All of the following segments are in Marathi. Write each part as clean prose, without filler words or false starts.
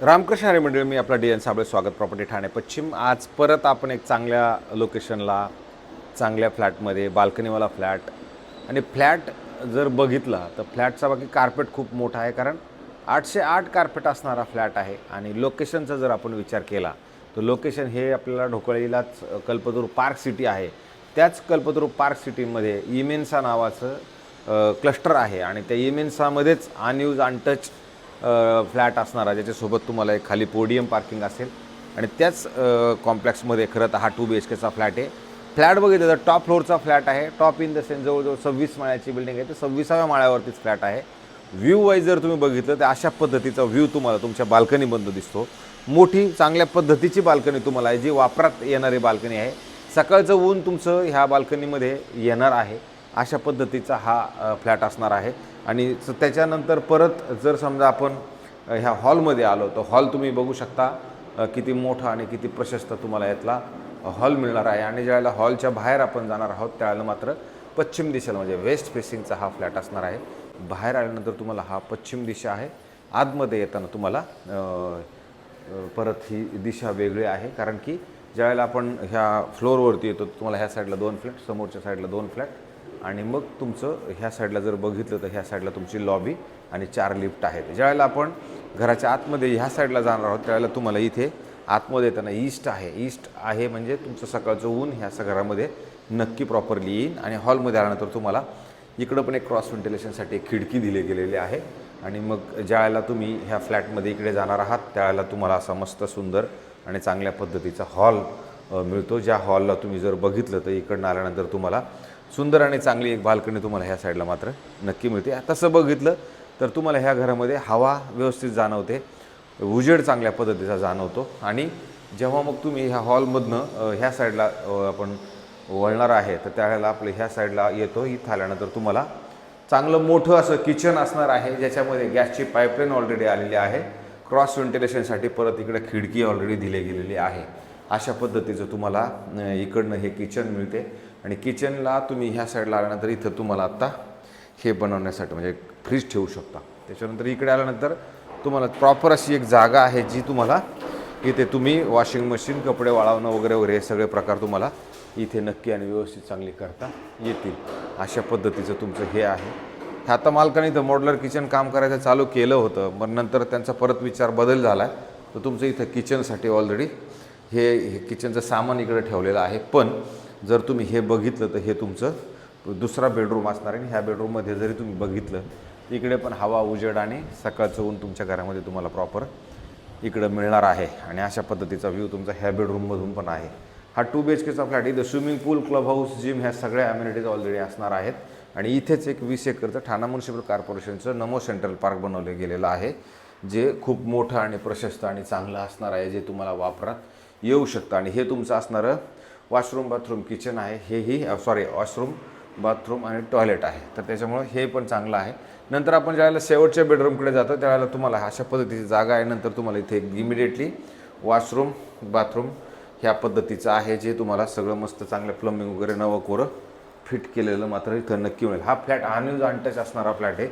रामकृष्ण हरी मंडळी, मी आपला डी.एन. साबळे, स्वागत प्रॉपर्टी ठाणे पश्चिम. आज परत आपण एक चांगल्या लोकेशनला, चांगल्या फ्लॅटमध्ये, बाल्कनीवाला फ्लॅट. आणि फ्लॅट जर बघितला तर फ्लॅटचा बाकी कार्पेट खूप मोठा आहे, कारण 808 कार्पेट असणारा फ्लॅट आहे. आणि लोकेशनचा जर आपण विचार केला तर लोकेशन हे आपल्याला ढोकळीलाच कल्पतरू पार्क सिटी आहे. त्याच कल्पतरू पार्क सिटीमध्ये इमेन्सा नावाचं क्लस्टर आहे आणि त्या इमेन्सामध्येच अनयूज अनटच फ्लॅट असणारा, ज्याच्यासोबत तुम्हाला एक खाली पोडियम पार्किंग असेल. आणि त्याच कॉम्प्लेक्समध्ये खरं तर हा 2 BHKचा फ्लॅट आहे. फ्लॅट बघितलं तर टॉप फ्लोअरचा फ्लॅट आहे. टॉप इन द सेन्स जवळजवळ 26 माळ्याची बिल्डिंग आहे, तर 26व्या माळ्यावरतीच फ्लॅट आहे. व्ह्यू वाईज जर तुम्ही बघितलं तर अशा पद्धतीचा व्ह्यू तुम्हाला तुमच्या बाल्कनीमधून दिसतो. मोठी चांगल्या पद्धतीची बाल्कनी तुम्हाला आहे, जी वापरात येणारी बाल्कनी आहे. सकाळचं ऊन तुमचं ह्या बाल्कनीमध्ये येणार आहे, अशा पद्धतीचा हा फ्लॅट असणार आहे. आणि त्याच्यानंतर परत जर समजा आपण ह्या हॉलमध्ये आलो तर हॉल तुम्ही बघू शकता किती मोठा आणि किती प्रशस्त तुम्हाला यातला हॉल मिळणार आहे. आणि ज्यावेळेला हॉलच्या बाहेर आपण जाणार आहोत त्यावेळेला मात्र पश्चिम दिशेला, म्हणजे वेस्ट फेसिंगचा हा फ्लॅट असणार आहे. बाहेर आल्यानंतर तुम्हाला हा पश्चिम दिशा आहे. आतमध्ये येताना तुम्हाला परत ही दिशा वेगळी आहे, कारण की ज्यावेळेला आपण ह्या फ्लोअरवरती येतो तुम्हाला ह्या साईडला 2 फ्लॅट, समोरच्या साईडला 2 फ्लॅट, आणि मग तुमचं ह्या साईडला जर बघितलं तर ह्या साईडला तुमची लॉबी आणि 4 लिफ्ट आहेत. ज्यावेळेला आपण घराच्या आतमध्ये ह्या साईडला जाणार आहोत त्यावेळेला तुम्हाला इथे आतमध्ये येताना ईस्ट आहे म्हणजे तुमचं सकाळचं ऊन ह्या घरामध्ये नक्की प्रॉपरली येईल. आणि हॉलमध्ये आल्यानंतर तुम्हाला इकडं पण एक क्रॉस व्हेंटिलेशनसाठी एक खिडकी दिली गेलेली आहे. आणि मग ज्यावेळेला तुम्ही ह्या फ्लॅटमध्ये इकडे जाणार आहात त्यावेळेला तुम्हाला असा मस्त सुंदर आणि चांगल्या पद्धतीचा हॉल मिळतो. ज्या हॉलला तुम्ही जर बघितलं तर इकडनं आल्यानंतर तुम्हाला सुंदर आणि चांगली एक बाल्कनी तुम्हाला ह्या साईडला मात्र नक्की मिळते. तसं बघितलं तर तुम्हाला ह्या घरामध्ये हवा व्यवस्थित जाणवते, उजेड चांगल्या पद्धतीचा जाणवतो. आणि जेव्हा मग तुम्ही ह्या हॉलमधनं ह्या साईडला आपण वळणार आहे तर त्यावेळेला आपलं ह्या साईडला येतो. इथं आल्यानंतर तुम्हाला चांगलं मोठं असं किचन असणार आहे, ज्याच्यामध्ये गॅसची पाईपलाईन ऑलरेडी आलेली आहे. क्रॉस व्हेंटिलेशनसाठी परत इकडे खिडकी ऑलरेडी दिली गेलेली आहे. अशा पद्धतीचं तुम्हाला इकडनं हे किचन मिळते. आणि किचनला तुम्ही ह्या साईडला आल्यानंतर इथं तुम्हाला आत्ता हे बनवण्यासाठी म्हणजे फ्रीज ठेवू शकता. त्याच्यानंतर इकडे आल्यानंतर तुम्हाला प्रॉपर अशी एक जागा आहे, जी तुम्हाला इथे तुम्ही वॉशिंग मशीन, कपडे वाळवणं वगैरे वगैरे हे सगळे प्रकार तुम्हाला इथे नक्की आणि व्यवस्थित चांगली करता येतील. अशा पद्धतीचं तुमचं हे आहे. आता मालकाने इथं मॉड्युलर किचन काम करायचं चालू केलं होतं, मग नंतर त्यांचा परत विचार बदल झाला आहे. तर तुमचं इथं किचनसाठी ऑलरेडी हे किचनचं सामान इकडे ठेवलेलं आहे. पण जर तुम्ही हे बघितलं तर हे तुमचं दुसरा बेडरूम असणार आहे. ह्या बेडरूममध्ये जरी तुम्ही बघितलं इकडे पण हवा, उजेड आणि सकाळचं ऊन तुमच्या घरामध्ये तुम्हाला प्रॉपर इकडं मिळणार आहे. आणि अशा पद्धतीचा व्ह्यू तुमचा ह्या बेडरूममधून पण आहे. हा 2 BHKचा फ्लॅट. इथं स्विमिंग पूल, क्लब हाऊस, जिम ह्या सगळ्या अम्युनिटीज ऑलरेडी असणार आहेत. आणि इथेच एक 20 एकरचं ठाणा म्युनिसिपल कॉर्पोरेशनचं नमो सेंट्रल पार्क बनवलं गेलेलं आहे, जे खूप मोठं आणि प्रशस्त आणि चांगलं असणार आहे, जे तुम्हाला वापरात येऊ शकतं. आणि हे तुमचं असणारं वॉशरूम, बाथरूम, किचन आहे. हेही वॉशरूम, बाथरूम आणि टॉयलेट आहे. तर त्याच्यामुळं हे पण चांगलं आहे. नंतर आपण ज्यावेळेला शेवटच्या बेडरूमकडे जातो त्यावेळेला तुम्हाला अशा पद्धतीची जागा आहे. नंतर तुम्हाला इथे इमिडिएटली वॉशरूम, बाथरूम ह्या पद्धतीचं आहे, जे तुम्हाला सगळं मस्त चांगलं प्लंबिंग वगैरे नवं कोरं फिट केलेलं मात्र इथं नक्की मिळेल. हा फ्लॅट अनयूज अनटच असणारा फ्लॅट आहे.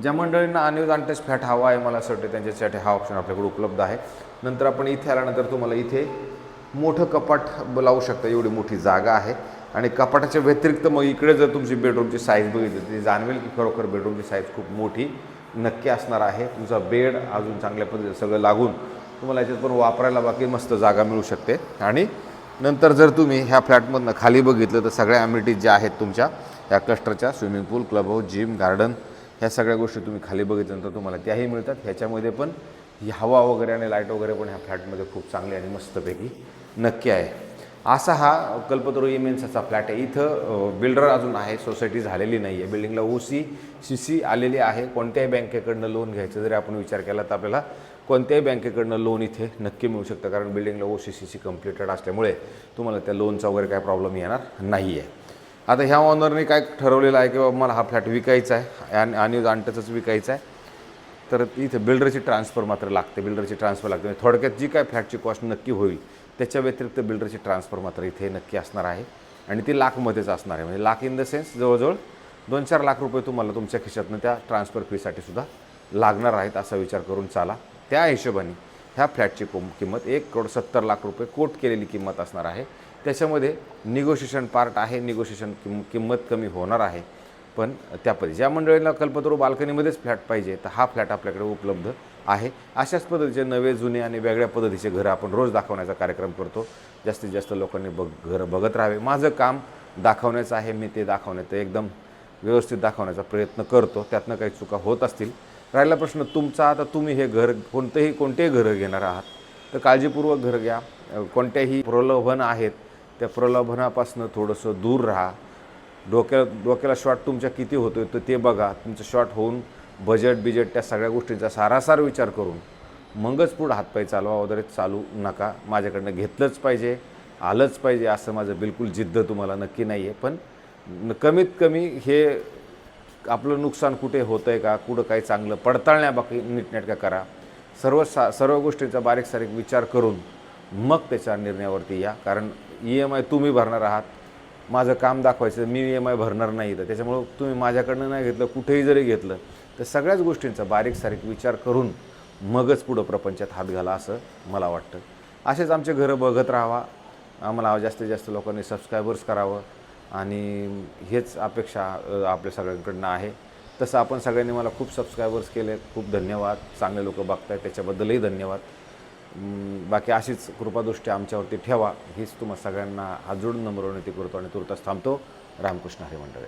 ज्या मंडळींना अनयूज अनटच फ्लॅट हवा आहे, मला असं वाटतं त्यांच्यासाठी हा ऑप्शन आपल्याकडे उपलब्ध आहे. नंतर आपण इथे आल्यानंतर तुम्हाला इथे मोठं कपाट लावू शकता, एवढी मोठी जागा आहे. आणि कपाटाच्या व्यतिरिक्त मग इकडे जर तुमची बेडरूमची साईज बघितली तर जाणवेल की खरोखर बेडरूमची साईज खूप मोठी नक्की असणार आहे. तुमचा बेड अजून चांगल्या पद्धतीचं सगळं लागून तुम्हाला याच्यात पण वापरायला बाकी मस्त जागा मिळू शकते. आणि नंतर जर तुम्ही ह्या फ्लॅटमधनं खाली बघितलं तर सगळ्या अम्युनिटीज ज्या आहेत तुमच्या या क्लस्टरच्या, स्विमिंग पूल, क्लब हाऊस, जिम, गार्डन, ह्या सगळ्या गोष्टी तुम्ही खाली बघितल्यानंतर तुम्हाला त्याही मिळतात. ह्याच्यामध्ये पण ही हवा वगैरे आणि लाईट वगैरे पण ह्या फ्लॅटमध्ये खूप चांगली आणि मस्तपैकी नक्की आहे. असा हा कल्पतरू इमेन्साचा फ्लॅट आहे. इथं बिल्डर अजून आहे, सोसायटी झालेली नाही आहे. बिल्डिंगला OC/CC आलेली आहे. कोणत्याही बँकेकडनं लोन घ्यायचं जरी आपण विचार केला तर आपल्याला कोणत्याही बँकेकडनं लोन इथे नक्की मिळू शकतं, कारण बिल्डिंगला OC/CC कम्प्लिटेड असल्यामुळे तुम्हाला त्या लोनचा वगैरे काय प्रॉब्लेम येणार नाही आहे. आता ह्या ऑनरने काय ठरवलेलं आहे की बाबा मला हा फ्लॅट विकायचा आहे आणि अनटचच विकायचा आहे, तर इथं बिल्डरची ट्रान्सफर मात्र लागते. बिल्डरची ट्रान्सफर लागते. थोडक्यात जी काय फ्लॅटची कॉस्ट नक्की होईल त्याच्या व्यतिरिक्त बिल्डरची ट्रान्सफर मात्र इथे नक्की असणार आहे. आणि ती लाखमध्येच असणार आहे. म्हणजे लाख इन द सेन्स जवळजवळ 2-4 लाख रुपये तुम्हाला तुमच्या खिशातनं त्या ट्रान्सफर फीसाठी सुद्धा लागणार आहेत, असा विचार करून चाला. त्या हिशोबाने ह्या फ्लॅटची किंमत 1,70,00,000 रुपये कोट केलेली किंमत असणार आहे. त्याच्यामध्ये निगोशिएशन पार्ट आहे, निगोशिएशन किंमत कमी होणार आहे. पण त्यापैकी ज्या मंडळींना कल्पतरू बाल्कनीमध्येच फ्लॅट पाहिजे तर हा फ्लॅट आपल्याकडे उपलब्ध आहे. अशाच पद्धतीचे नवे जुने आणि वेगळ्या पद्धतीचे घरं आपण रोज दाखवण्याचा कार्यक्रम करतो. जास्तीत जास्त लोकांनी घरं बघत राहावे. माझं काम दाखवण्याचं आहे, मी ते दाखवण्याचं एकदम व्यवस्थित दाखवण्याचा प्रयत्न करतो. त्यातनं काही चुका होत असतील. राहिला प्रश्न तुमचा, आता तुम्ही हे घर कोणतेही घरं घेणार आहात तर काळजीपूर्वक घर घ्या. कोणत्याही प्रलोभन आहेत त्या प्रलोभनापासून थोडंसं दूर राहा. डोक्याला शॉर्ट तुमच्या किती होतो आहे तर ते बघा. तुमचं शॉर्ट होऊन बजेट त्या सगळ्या गोष्टींचा सारासार विचार करून मगच पुढं हातपाय चालवा वगैरे चालू नका. माझ्याकडनं घेतलंच पाहिजे, आलंच पाहिजे असं माझं बिलकुल जिद्द तुम्हाला नक्की नाही आहे. पण कमीत कमी हे आपलं नुकसान कुठे होतं आहे का, कुठं काही चांगलं पडताळण्याबाबतीत नीटनेटका करा. सर्व गोष्टींचा बारीक सारीक विचार करून मग त्याच्या निर्णयावरती या. कारण EMI तुम्ही भरणार आहात. माझं काम दाखवायचं, मी EMI भरणार नाही. तर त्याच्यामुळं तुम्ही माझ्याकडनं नाही घेतलं, कुठेही जरी घेतलं तर सगळ्याच गोष्टींचा बारीक सारीक विचार करून मगच पुढं प्रपंचात हात घाला असं मला वाटतं. असेच आमचे घरं बघत राहावा. आम्हाला जास्तीत जास्त लोकांनी सबस्क्रायबर्स करावं आणि हेच अपेक्षा आपल्या सगळ्यांकडनं आहे. तसं आपण सगळ्यांनी मला खूप सबस्क्रायबर्स केले, खूप धन्यवाद. चांगले लोक बघतायत त्याच्याबद्दलही धन्यवाद. बाकी अशीच कृपादृष्टी आमच्यावरती ठेवा हीच तुम्हा सगळ्यांना हात जोडून नम्र विनंती करतो आणि तुर्तास थांबतो. रामकृष्ण हरी मंडळी.